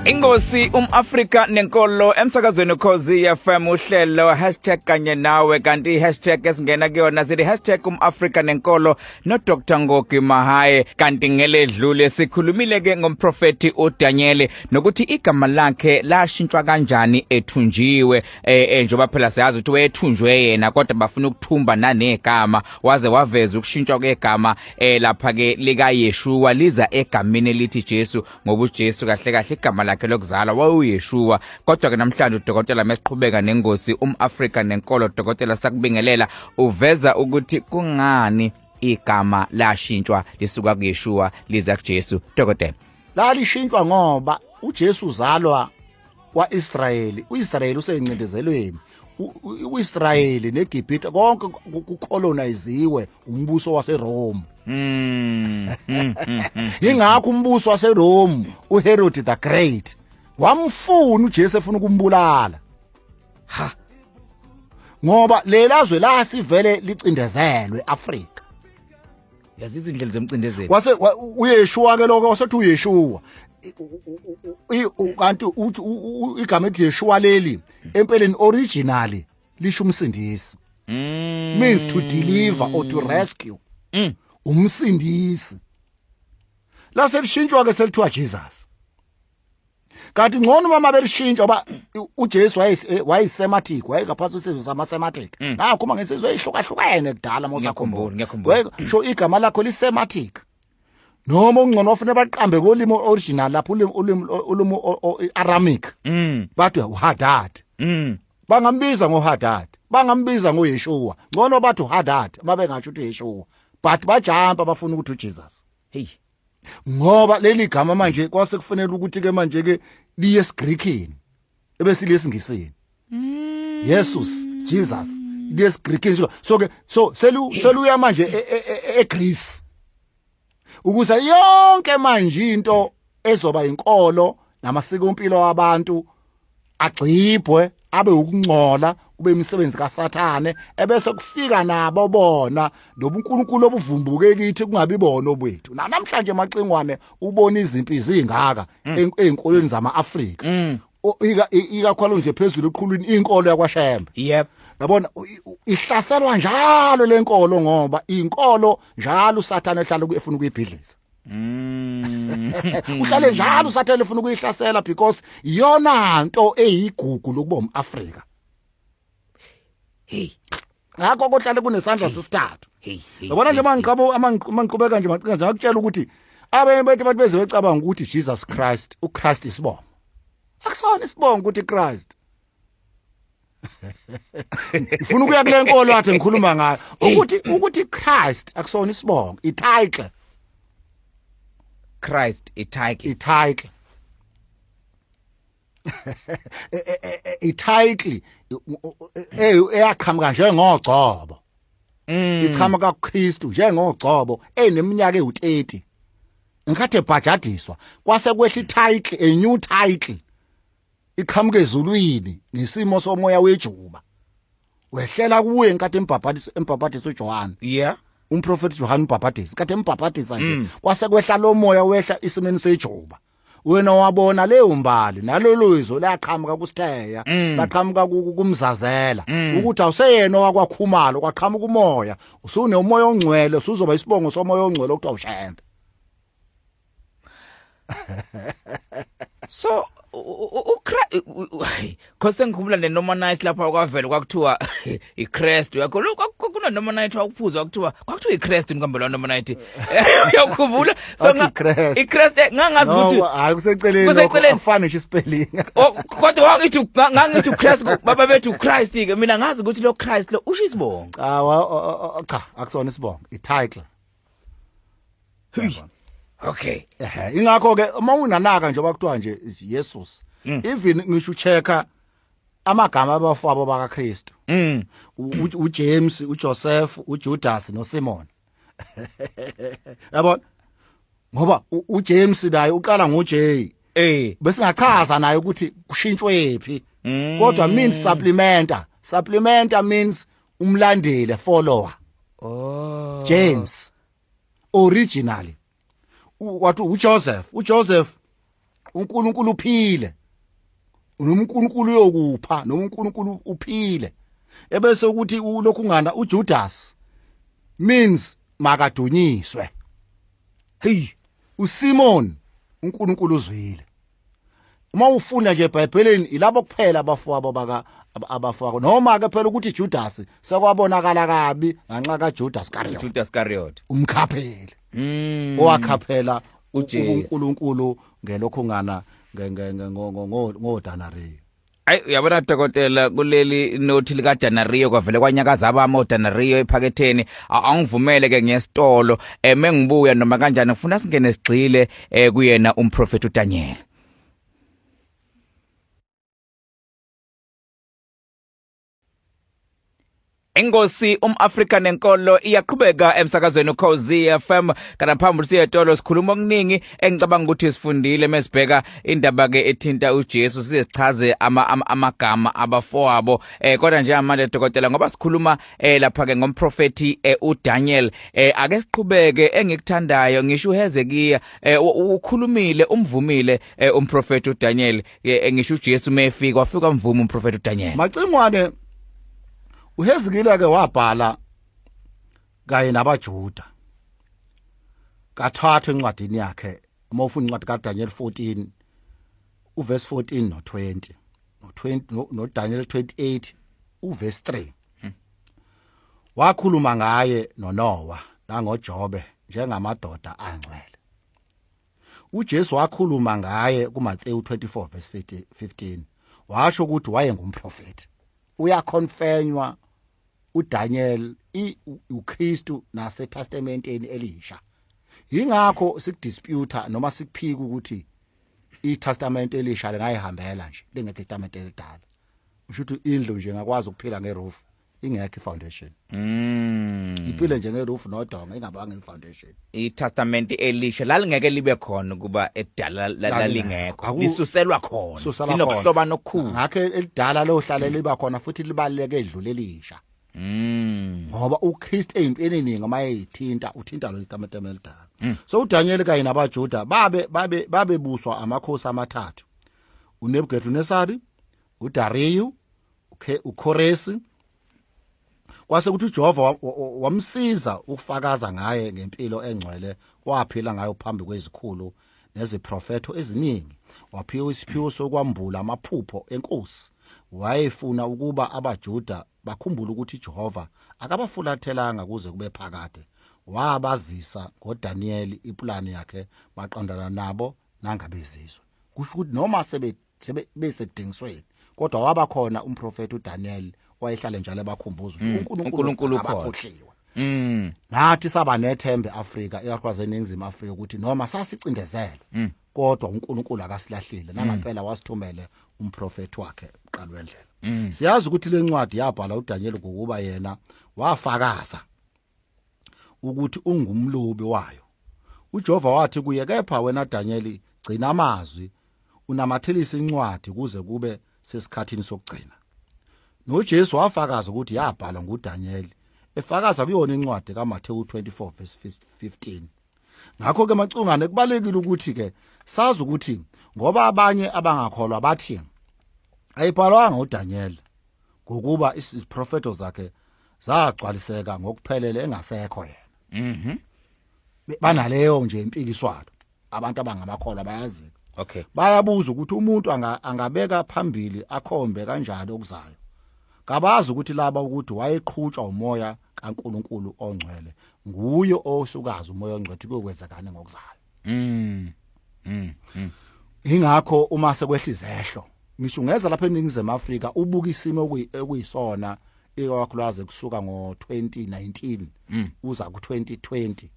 Ingosi Afrika nenkolo emsakazweni Ukhozi FM uhlelo #kanye nawe kanti esingena kuyona zithi #Afrika nenkolo no Dr Ngogi Mahaye kanti ngeledlule sikhulumile ke ngomprofeti uDaniel nokuthi igama lakhe lashintshwa kanjani ethunjiwe njengoba phela siyazi ukuthi wethunjwe yena kodwa bafuna ukuthumba nanegama waze waveza ukushintshwa kwegama lapha ke lika Yeshua liza egameni lithi Jesu ngoba uJesu kahle kahle igama lakhe lokuzalwa wayeyeshua kodwa ke namhlanje uDokotela mesiqhubeka nengosi Afrika nenkolo Dokotela sakubingelela uveza ukuthi kungani igama lashintshwa lisuka kuYeshua liza kuJesu. Dokotela, lashintshwa ngoba uJesu uzalwa kwaIsrayeli, uIsrayeli useyincindezelweni, uIsrayeli neGibhithe konke kukoloniziwe umbuso waseRome. Ingakho umbuso waseRome uHerod the Great wamfuna uJesu efuna ukumbulala. Ngoba lelazwe la sivele licindezelwe Afrika. Yazi izindlela zemcindezelo. Wase uYeshua ke lokho wasethi uYeshua. Kanti igama elithi Yeshua leli empeleni originally lisho umsindisi. Means to deliver or to rescue. Umsindisi. La selishintshwa ke selithiwa Jesus. Kanti ngcono mama belishintsha ngoba uJesu wayesematic, wayengaphansi kwesizwe sama-sematic. Uma ngesizwe ehlukahlukene kudala ngiyakhumbula. Sho igama lakho lisematic. Noma ungcono wafuna baqambe kolimi original lapho ulimi Aramic. Bathi uHadad. Bangambiza ngoHadad, bangambiza ngoYeshua. Ngcono bathi uHadad babengathi uthi Yeshua. But bajampa bafuna ukuthi uJesus. Hey. Ngoba leli gama manje kwase kufanele ukuthi ke manje ke liye eGreekini ebese liye esingisini. Jesus, Jesus, liye eGreekini. So seluya manje eGreece. Ukuze yonke manje into ezoba inkolo namasiko empilo wabantu agcibwe abe ukungcola kube imisebenzi kaSathane ebese kufika nabo bona nobuNkulunkulu obuvumbuke kithi kungabi bona obwethu. Namhlanje emacingwane ubona izimpi izingaka einkolweni zama-Afrika. Ikakhulu nje phezulu eqhulwini inkolo yakwaShembe. Yep. Yabona ihlaselwa njalo lenkolo ngoba inkolo njalo uSathane ehlala efuna ukuyibhidliza. Uhlale njalo uSathane efuna ukuyihlasela because iyona nto eyigugu lokuba umAfrika. Hey. Ngakho kohlale kunesandla sesithathu. Yabona nje mangiqhubeka nje ngakutshela ukuthi abantu beze becabanga ukuthi Jesus Christ, uChrist isibongo. Akusona isibongo ukuthi Christ. Ufuna ukuya kule nkolo athi ngikhuluma ngayo ukuthi Christ akusona isibongo, ititle. Christ ititle. Ititle eyaqhamuka njengogcobo. Iqhamuka kuKristu njengogcobo eneminyaka ewu30. Ngikhathe ebhajadiswa kwase kwehla ititle, a new title. Iqhamuke ezulwini ngesimo somoya wejuba. Wehlela kuye nkathi embhabhadisa uJohn. Yeah. Umprofeti John umbhabhadisa. Nkathi embhabhadisa nje kwase kwehla lo moya wehla isimeni sejuba. Wena wabona leyo mbali nalolo izwe laqhamuka kuSitheya, laqhamuka kumzazela ukuthi awuseyena wakwakhumalo kwaqhamuka umoya. Usune umoya ongcwele, usuzoba isibongo somoya ongcwele ukuthi awushembe. So Khose ngikhumbula nenoma nice lapha kwavela kwakuthiwa iChrist yakho kuna noma night wakuphuza kwakuthiwa iChrist ngikambela noma night uyakhumbula so iChrist ngangazi ukuthi hayi kuseceleni afana nje spelling kodwa wakithi ngangithi uChrist baba bethu Christ ke mina ngazi ukuthi lo Christ lo usho isibongo cha akusona isibongo ititle. Okay. Ingakho ke uma unanaka nje bakuthiwa nje Jesus. Even ngisho checka amagama abafabo bakaKristu. uJames, uJoseph, uJudas noSimon. Yabona? Ngoba uJames naye uqala ngoJ. Bese ngachaza naye ukuthi kushintshwe phi. Kodwa means supplementer. Supplementer means umlandeli, follower. James originally wathi uJoseph uNkulunkulu uphile uNkulunkulu uyokupha noNkulunkulu uphile ebese ukuthi lokhu ngana uJudas means makadunyiswe hey uSimon uNkulunkulu uzwile uma ufunda nje eBhayibhelini ilabo kuphela abafowabo baka abafowabo noma ke phela ukuthi Judas sekwabonakala kabi nganxa kaJudas Iscariot umkhapheli owakhaphela uNkulunkulu ngelokho ngana ngodanariyo. Ayi uyabona dokotela kuleli nothi lika Danariyo kwavele kwanyakaza abama uDanariyo ephaketheni angivumele ke ngesitolo mengibuya noma kanjani ngifuna singene sigxile kuyena umprofeti uDaniel. Ingosi Afrika nenkolo iyaqhubeka emsakazweni Ukhozi FM kana phambili siyetolo sikhuluma okuningi engicabanga ukuthi sifundile mesibheka indaba ke ethinta uJesu sichaze amagama abafowabo kodwa nje manje dokotela ngoba sikhuluma lapha ke ngomprofeti uDaniel ake siqhubeke engikuthandayo ngisho uHezekiya ukhulumile umvumile umprofeti uDaniel ngisho uJesu mefika wafika mvuma umprofeti uDaniel macingwane uHezekiya ke wabhala kanye nabaJuda kathathu encwadini yakhe uma ufuna incwadi kaDaniel 14 uverse 14 no20 no Daniel 28 uverse 3 wakhuluma ngaye noNoah nangoJobe njengamadoda angcwele. uJesu wakhuluma ngaye kuMateyu 24 verse 15 washo ukuthi wayengumprofeti uyaconfirmwa uDaniel uKristu naseTestamenteni elisha. Yingakho sikudisputa noma sikuphika ukuthi iTestament elisha lingayihambela nje lingeTestament elidala. Usho ukuthi indlu nje ngakwazi ukuphila ngeroof ingekho ifoundation. Iphile nje ngeroof nodonga ingabanga ifoundation. iTestament elisha lalingeke libe khona kuba edala lalingekho lisuselwa khona linokuhloba nokukhulu ngakho elidala lohlala liba khona futhi libaleke edlule elisha. Ngoba uKristu eyintweni eningi amayithinta uthinta lo iTestament elidala. So uDaniel kanye nabaJuda babebuswa amakhosi amathathu. uNebukadnesari, uDariyu, uKoresi. Kwase kuthi uJehova wamsiza ukufakaza ngaye ngempilo engcwele waphila ngayo phambi kwezikhulu neziprofeto eziningi. Waphiwa isiphiwo sokwambula amaphupho enkosi. Wayefuna ukuba abaJuda bakhumbule ukuthi uJehova akabafulathelanga kuze kube phakade. Wabazisa ngoDaniel iplani yakhe maqondana nabo nangabezizwe. Kusho ukuthi noma besekudingisweni kodwa waba khona umprofeti uDaniel wayehlala njalo abakhumbuza uNkulunkulu abakhohliwe. Nathi saba nethembe eAfrika ikakhulukazi eNingizimu Afrika ukuthi noma sasicindezela kodwa uNkulunkulu akasilahlile nangampela wasithumele umprofeti wakhe uqala wendlela. Siyazi ukuthi le ncwadi yabhala uDaniel ngokuba yena wafakaza ukuthi ungumlobi wayo. uJehova wathi kuye kepha wena Daniel gcina amazwi unamathelisa incwadi kuze kube sesikhathini sokugcina. noJesu wafakaza ukuthi yabhala nguDaniel efakaza kuyona incwadi kaMateyu 24 verse 15. Ngakho ke macungane kubalekile ukuthi ke sazi ukuthi ngoba abanye abangakholwa bathi ayibhalwanga uDaniel ngokuba iziprofeto zakhe zagcwaliseka ngokuphelele engasekho yena. Banaleyo nje impikiswano abantu abangamakholwa bayazi. Okay. Bayabuza ukuthi umuntu angabeka phambili akhombe kanjani okuzayo. Kabazi ukuthi laba ukuthi wayeqhutshwa umoya kaNkulunkulu ongcwele nguye osukazi umoya ongcwele kuyokwenza kani ngokuzayo. Ingakho uma sekwehla izehlo ngisho ungeza lapha eNingizimu Afrika ubuka isimo ekuyisona ikakhulukazi kusuka ngo2019 uza ku2020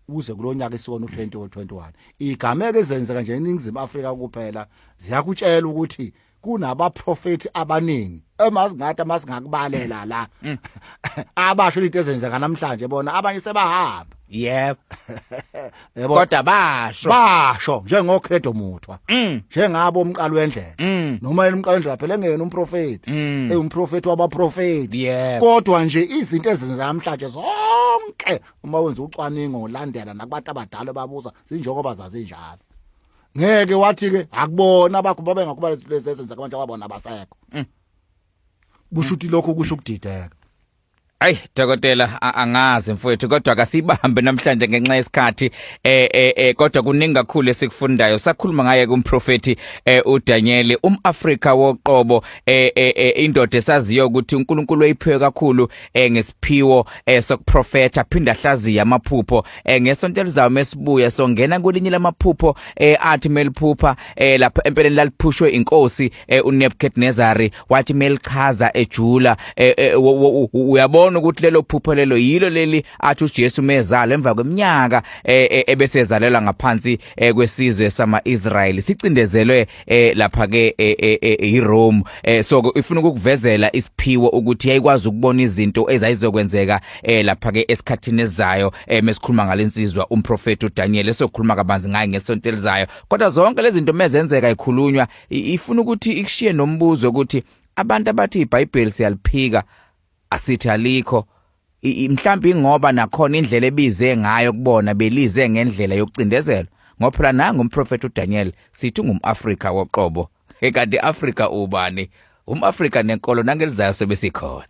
uze kulonyaka esiwona u2021 igameke ezenzeka nje eNingizimu Afrika kuphela ziyakutshela ukuthi kunabaprofeti abaningi amasingakubalela la abasho into ezenzeka namhlanje bona abanye sebahamba. Yebo. Kodwa basho njengoCredo Muthwa njengabo umqalo wendlela noma yena umqalo wendlela phela engena umprofeti umprofeti wabaprofeti kodwa nje izinto ezenzeka namhlanje zonke uma wenza ucwaningo ulandela nakubantu abadala babuza zinjengoba zazi njalo. ngeke wathi ke akubona abakho babengakuba lezenza abantu ababona abasekho kusho ukuthi lokho kusho ukudideka. Ay dokotela angazi mfowethu kodwa kasibambe namhlanje ngenxa yesikhathi kodwa kuningi kakhulu esikufundayo sakhuluma ngaye kumprofeti uDaniel umAfrika woqobo indoda esaziyo ukuthi uNkulunkulu uyiphiwe kakhulu ngesiphiwo sokuprofeta phinda ahlaziya amaphupho ngesonto elizayo mesibuya songena kulinye lamaphupho athi meliphupha lapha empeleni laliphushwe inkosi uNebukadnezar wathi melichaza ejula uyabona ukuthi lelo phupho lelo yilo leli athi uJesu mezala emva kweminyaka ebesezalela ngaphansi kwesizwe sama-Israyeli sicindezelwe lapha ke eRome so ifuna ukukuvezela isiphiwo ukuthi yayikwazi ukubona izinto ezayizokwenzeka lapha ke esikhathini esizayo mesikhuluma ngalensizwa umprofeti uDaniel esokhuluma kabanzi ngaye ngesonto elizayo kodwa zonke lezi zinto mezenzeka ikhulunywa ifuna ukuthi ikushiye nombuzo ukuthi abantu abathi iBhayibheli siyaliphika asithi alikho mhlawumbe ingoba nakhona indlela ebize ngayo kubona belize ngendlela yokucindezela ngoba phela nanga umprofeti uDaniel sithi ungumAfrika woqobo kanti iAfrika ubani umAfrika nenkolo nangelizayo sebesikhona.